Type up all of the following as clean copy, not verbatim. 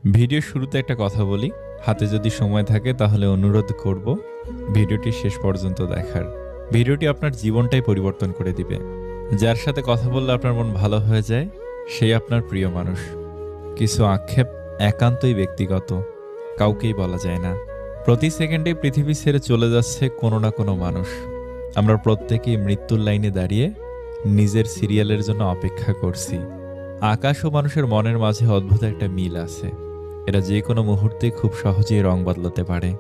ভিডিওর শুরুতে একটা কথা বলি, হাতে যদি সময় থাকে তাহলে অনুরোধ করব ভিডিওটি শেষ পর্যন্ত দেখার। ভিডিওটি আপনার জীবনটাই পরিবর্তন করে দিবে। যার সাথে কথা বললে আপনার মন ভালো হয়ে যায়, সেই আপনার প্রিয় মানুষ। কিছু আক্ষেপ একান্তই ব্যক্তিগত, কাউকেই বলা যায় না। প্রতি সেকেন্ডে পৃথিবী ছেড়ে চলে যাচ্ছে কোনো না কোনো মানুষ। আমরা প্রত্যেকেই মৃত্যুর লাইনে দাঁড়িয়ে নিজের সিরিয়ালের জন্য অপেক্ষা করছি। আকাশ ও মানুষের মনের মাঝে অদ্ভুত একটা মিল আছে। এরা যে কোনো মুহূর্তে খুব সহজেই রং বদলাতে পারে।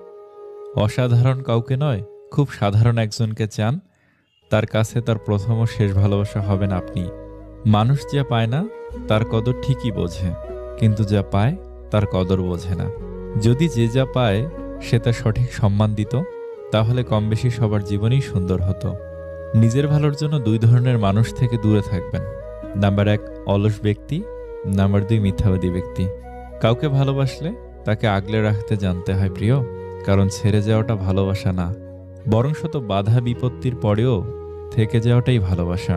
অসাধারণ কাউকে নয়, খুব সাধারণ একজনকে চান, তার কাছে তার প্রথম ও শেষ ভালোবাসা হবেন আপনি। মানুষ যা পায় না তার কদর ঠিকই বোঝে, কিন্তু যা পায় তার কদর বোঝে না। যদি যে যা পায় সে তার সঠিক সম্মান দিত, তাহলে কম বেশি সবার জীবনই সুন্দর হতো। নিজের ভালোর জন্য দুই ধরনের মানুষ থেকে দূরে থাকবেন। নাম্বার 1 অলস ব্যক্তি, নাম্বার 2 মিথ্যাবাদী ব্যক্তি। কাউকে ভালোবাসলে তাকে আগলে রাখতে জানতে হয় প্রিয়, কারণ ছেড়ে যাওয়াটা ভালোবাসা না, বরং শত বাধা বিপত্তির পরেও থেকে যাওয়াটাই ভালোবাসা।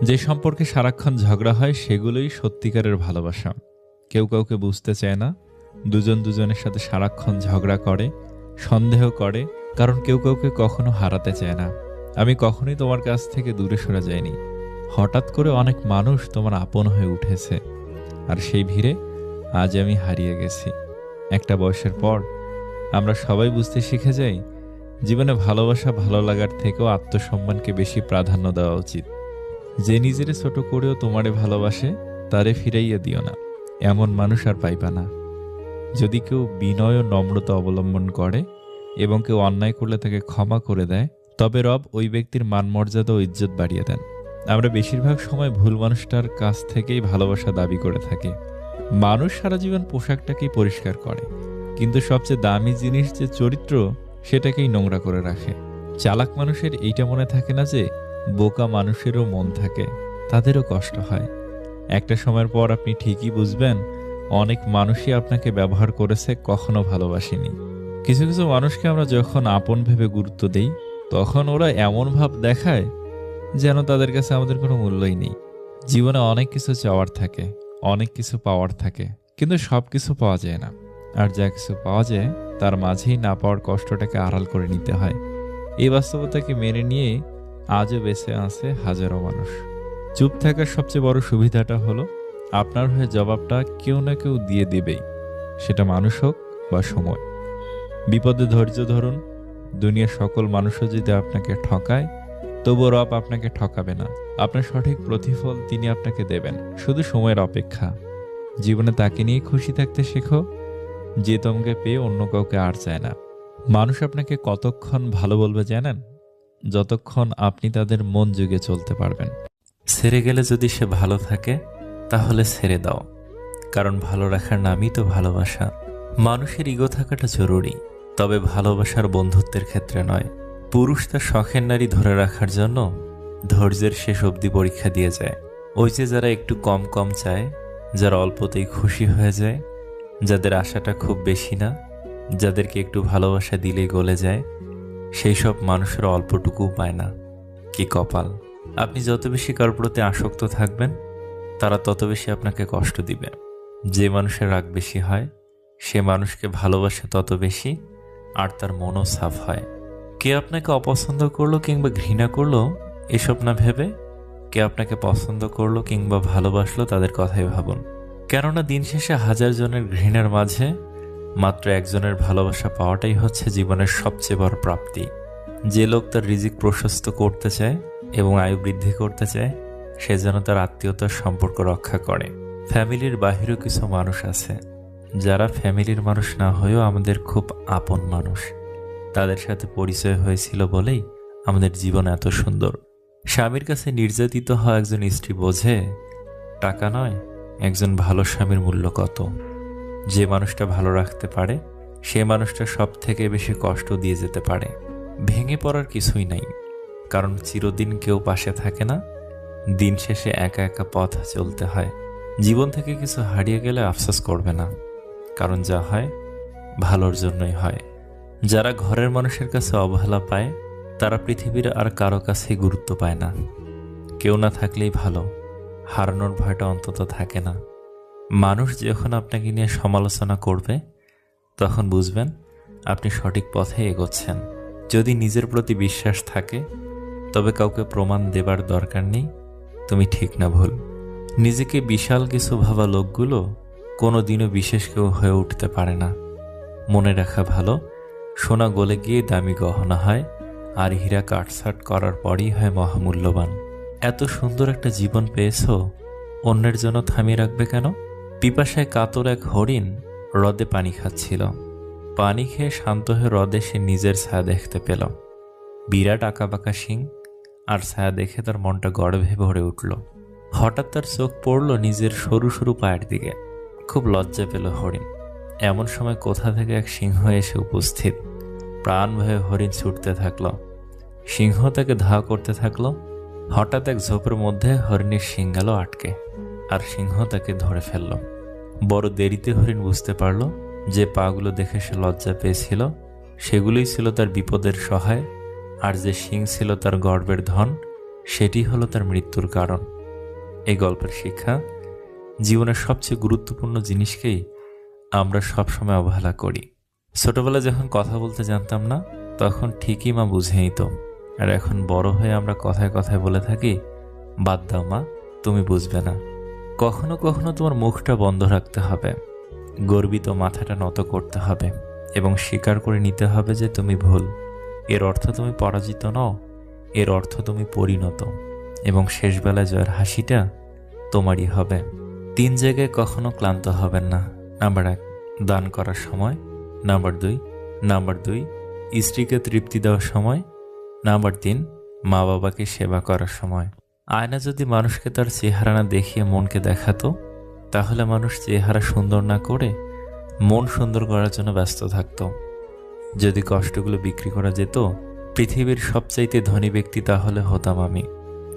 যে সম্পর্কে সারাক্ষণ ঝগড়া হয় সেগুলোই সত্যিকারের ভালোবাসা। কেউ কাউকে বুঝতে চায় না, দুজন দুজনের সাথে সারাক্ষণ ঝগড়া করে, সন্দেহ করে, কারণ কেউ কাউকে কখনো হারাতে চায় না। আমি কখনোই তোমার কাছ থেকে দূরে সরে যাইনি। হঠাৎ করে অনেক মানুষ তোমার আপন হয়ে উঠেছে, আর সেই ভিড়ে আজ আমি হারিয়ে গেছি। একটা বয়সের পর আমরা সবাই বুঝতে শিখে যাই, জীবনে ভালোবাসা ভালো লাগার থেকেও আত্মসম্মানকে বেশি প্রাধান্য দেওয়া উচিত। যে নিজেরে ছোট করেও তোমারে ভালোবাসে তারে ফিরাইয়া দিও না, এমন মানুষ আর পাইবা না। যদি কেউ বিনয় ও নম্রতা অবলম্বন করে এবং কেউ অন্যায় করলে তাকে ক্ষমা করে দেয়, তবে রব ওই ব্যক্তির মান মর্যাদা ও ইজ্জত বাড়িয়ে দেন। আমরা বেশিরভাগ সময় ভুল মানুষটার কাছ থেকেই ভালোবাসা দাবি করে থাকি। মানুষ সারা জীবন পোশাকটাকেই পরিষ্কার করে, কিন্তু সবচেয়ে দামি জিনিস যে চরিত্র, সেটাকেই নোংরা করে রাখে। চালাক মানুষের এইটা মনে থাকে না যে বোকা মানুষেরও মন থাকে, তাদেরও কষ্ট হয়। একটা সময়ের পর আপনি ঠিকই বুঝবেন, অনেক মানুষই আপনাকে ব্যবহার করেছে, কখনো ভালোবাসেনি। কিছু কিছু মানুষকে আমরা যখন আপন ভেবে গুরুত্ব দেই, তখন ওরা এমন ভাব দেখায় যেন তাদের কাছে আমাদের কোনো মূল্যই নেই। জীবনে অনেক কিছু চাওয়ার থাকে, অনেক কিছু পাওয়ার থাকে, কিন্তু সব কিছু পাওয়া যায় না। আর যা কিছু পাওয়া যায় তার মাঝেই না পাওয়ার কষ্টটাকে আড়াল করে নিতে হয়। এই বাস্তবতাকে মেনে নিয়ে আজও বেঁচে আছে হাজারো মানুষ। চুপ থাকার সবচেয়ে বড় সুবিধাটা হলো আপনার হয়ে জবাবটা কেউ না কেউ দিয়ে দেবেই, সেটা মানুষ হোক বা সময়। বিপদে ধৈর্য ধরুন। দুনিয়ার সকল মানুষও যদি আপনাকে ঠকায়, তবুও রব আপনাকে ঠকাবে না। আপনার সঠিক প্রতিফল তিনি আপনাকে দেবেন, শুধু সময়ের অপেক্ষা। জীবনে তাকে নিয়ে খুশি থাকতে শেখো, যে তোমাকে পেয়ে অন্য কাউকে আর চায় না। মানুষ আপনাকে কতক্ষণ ভালো বলবে জানেন? যতক্ষণ আপনি তাদের মন জুগে চলতে পারবেন। ছেড়ে গেলে যদি সে ভালো থাকে, তাহলে ছেড়ে দাও, কারণ ভালো রাখার নামই তো ভালোবাসা। মানুষের ইগো থাকাটা জরুরি, তবে ভালোবাসার বন্ধুত্বের ক্ষেত্রে নয়। পুরুষ তার শখের নারী ধরে রাখার জন্য ধৈর্যের শেষ অবধি পরীক্ষা দিয়ে যায়। ওই যে যারা একটু কম কম চায়, যারা অল্পতেই খুশি হয়ে যায়, যাদের আশাটা খুব বেশি না, যাদেরকে একটু ভালোবাসা দিলেই গলে যায়, সেই সব মানুষেরা অল্পটুকু পায় না। কি কপাল! আপনি যত বেশি কার প্রতি আসক্ত থাকবেন, তারা তত বেশি আপনাকে কষ্ট দিবে। যে মানুষের রাগ বেশি হয়, সে মানুষকে ভালোবাসে তত বেশি, আর তার মনও সাফ হয়। কে আপনাকে অপছন্দ করলো কিংবা ঘৃণা করলো এসব না ভেবে, কে আপনাকে পছন্দ করলো কিংবা ভালোবাসলো তাদের কথাই ভাবুন। কেননা দিন শেষে হাজার জনের ঘৃণার মাঝে মাত্র একজনের ভালোবাসা পাওয়াটাই হচ্ছে জীবনের সবচেয়ে বড় প্রাপ্তি। যে লোক তার রিজিক প্রশস্ত করতে চায় এবং আয়ু বৃদ্ধি করতে চায়, সে যেন তার আত্মীয়তার সম্পর্ক রক্ষা করে। ফ্যামিলির বাহিরেও কিছু মানুষ আছে যারা ফ্যামিলির মানুষ না হয়েও আমাদের খুব আপন মানুষ। তাদের সাথে পরিচয় হয়েছিল বলেই আমাদের জীবন এত সুন্দর। স্বামীর কাছে নির্যাতিত হওয়া একজন স্ত্রী বোঝে টাকা নয়, একজন ভালো স্বামীর মূল্য কত। যে মানুষটা ভালো রাখতে পারে, সে মানুষটা সব থেকে বেশি কষ্ট দিয়ে যেতে পারে। ভেঙে পড়ার কিছুই নাই, কারণ চিরদিন কেউ পাশে থাকে না। দিন শেষে একা একা পথ চলতে হয়। জীবন থেকে কিছু হারিয়ে গেলে আফসোস করবে না, কারণ যা হয় ভালোর জন্যই হয়। যারা ঘরের মানুষের কাছে অবহেলা পায়, তারা পৃথিবীর আর কারো কাছেই গুরুত্ব পায় না। কেউ না থাকলেই ভালো, হারানোর ভয়টা অন্তত থাকে না। মানুষ যখন আপনাকে নিয়ে সমালোচনা করবে তখন বুঝবেন আপনি সঠিক পথে এগোচ্ছেন। যদি নিজের প্রতি বিশ্বাস থাকে তবে কাউকে প্রমাণ দেবার দরকার নেই তুমি ঠিক না ভুল। নিজেকে বিশাল কিছু ভাবা লোকগুলো কোনো দিনও বিশেষ কেউ হয়ে উঠতে পারে না। মনে রাখা ভালো, সোনা গলে গিয়ে দামি গহনা হয়, আর হীরা কাটছাট করার পরই হয় মহামূল্যবান। এত সুন্দর একটা জীবন পেয়েছ, অন্যের জন্য থামিয়ে রাখবে কেন? পিপাসায় কাতর এক হরিণ হ্রদে পানি খাচ্ছিল। পানি খেয়ে শান্ত হয়ে হ্রদে সে নিজের ছায়া দেখতে পেল। বিরাট আঁকাবাঁকা শিং, আর ছায়া দেখে তার মনটা গর্বে ভরে উঠল। হঠাৎ তার চোখ পড়ল নিজের সরু সরু পায়ের দিকে। খুব লজ্জা পেল হরিণ। এমন সময় কোথা থেকে এক সিংহ এসে উপস্থিত। প্রাণ ভয়ে হরিণ ছুটতে থাকল। সিংহ তাকে ধাওয়া করতে থাকলো। হঠাৎ এক ঝোপের মধ্যে হরিণের শিং গেল আটকে, আর সিংহ তাকে ধরে ফেলল। বড় দেরিতে হরিণ বুঝতে পারল যে পাগুলো দেখে সে লজ্জা পেয়েছিল সেগুলোই ছিল তার বিপদের সহায়, আর যে শিং ছিল তার গর্বের ধন সেটি হলো তার মৃত্যুর কারণ। এই গল্পের শিক্ষা, জীবনের সবচেয়ে গুরুত্বপূর্ণ জিনিসকেই আমরা সবসময় অবহেলা করি। ছোটবেলায় যখন কথা বলতে জানতাম না তখন ঠিকই মা বুঝে নিত, আর এখন বড় হয়ে আমরা কথায় কথায় বলে থাকি, বাদ দাও মা, তুমি বুঝবে না। কখনো কখনো তোমার মুখটা বন্ধ রাখতে হবে, গর্বিত মাথাটা নত করতে হবে এবং স্বীকার করে নিতে হবে যে তুমি ভুল। এর অর্থ তুমি পরাজিত নও, এর অর্থ তুমি পরিণত, এবং শেষবেলায় জয়ের হাসিটা তোমারই হবে। 3 জায়গায় কখনো ক্লান্ত হবেন না। নাম্বার 1, দান করার সময়। নাম্বার 2, স্ত্রীকে তৃপ্তি দেওয়ার সময়। নাম্বার 3, মা বাবাকে সেবা করার সময়। আয়না যদি মানুষকে তার চেহারা না দেখিয়ে মনকে দেখাতো, তাহলে মানুষ চেহারা সুন্দর না করে মন সুন্দর করার জন্য ব্যস্ত থাকত। যদি কষ্টগুলো বিক্রি করা যেত, পৃথিবীর সবচাইতে ধনী ব্যক্তি তাহলে হতাম আমি।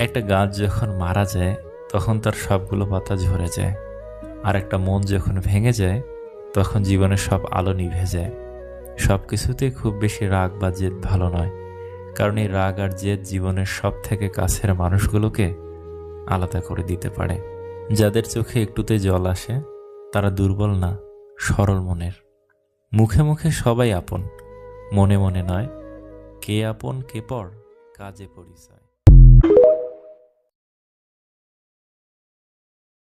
একটা গাছ যখন মারা যায় তখন তার সবগুলো পাতা ঝরে যায়, আর একটা মন যখন ভেঙে যায় তখন জীবনের সব আলো নিভে যায়। সব কিছুতে খুব বেশি রাগ বা জেদ ভালো নয়, কারণ এই রাগ আর জেদ জীবনের সব থেকে কাছের মানুষগুলোকে আলাদা করে দিতে পারে। যাদের চোখে একটুতে জল আসে তারা দুর্বল না, সরল মনের। মুখে মুখে সবাই আপন, মনে মনে নয়। কে আপন কে পর, কাজে পরিচয়।